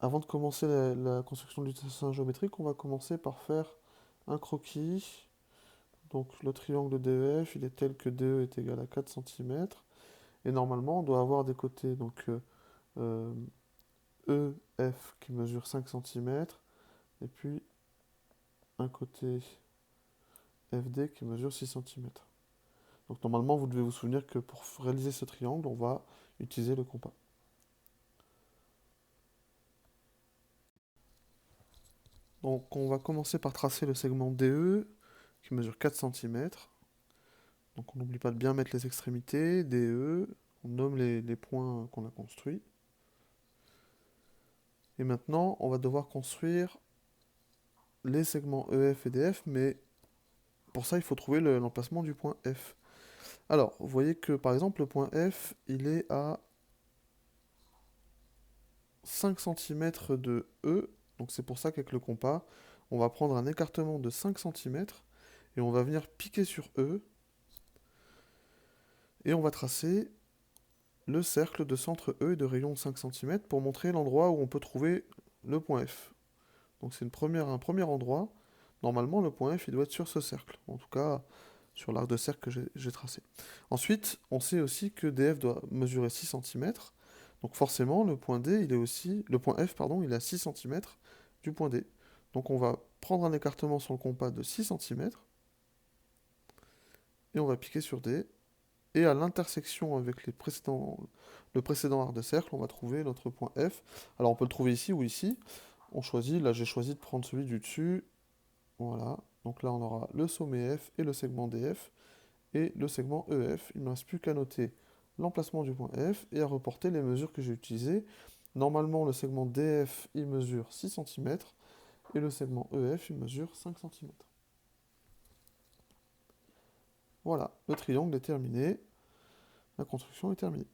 Avant de commencer la construction du dessin géométrique, on va commencer par faire un croquis. Donc le triangle DEF, il est tel que DE est égal à 4 cm. Et normalement, on doit avoir des côtés donc euh, EF qui mesure 5 cm, et puis un côté FD qui mesure 6 cm. Donc normalement, vous devez vous souvenir que pour réaliser ce triangle, on va utiliser le compas. Donc on va commencer par tracer le segment DE qui mesure 4 cm. Donc on n'oublie pas de bien mettre les extrémités, DE, on nomme les points qu'on a construits. Et maintenant, on va devoir construire les segments EF et DF, mais pour ça, il faut trouver l'emplacement du point F. Alors, vous voyez que par exemple, le point F, il est à 5 cm de E, donc c'est pour ça qu'avec le compas, on va prendre un écartement de 5 cm et on va venir piquer sur E et on va tracer le cercle de centre E et de rayon de 5 cm pour montrer l'endroit où on peut trouver le point F. Donc c'est un premier endroit. Normalement, le point F, il doit être sur ce cercle. En tout cas, sur l'arc de cercle que j'ai tracé. Ensuite, on sait aussi que DF doit mesurer 6 cm. Donc forcément, le point F, pardon, il est à 6 cm du point D. Donc on va prendre un écartement sur le compas de 6 cm et on va piquer sur D. Et à l'intersection avec le précédent arc de cercle, on va trouver notre point F. Alors on peut le trouver ici ou ici. On choisit, là j'ai choisi de prendre celui du dessus. Voilà. Donc là on aura le sommet F et le segment DF et le segment EF. Il ne me reste plus qu'à noter l'emplacement du point F et à reporter les mesures que j'ai utilisées. Normalement le segment DF il mesure 6 cm et le segment EF il mesure 5 cm. Voilà, le triangle est terminé. La construction est terminée.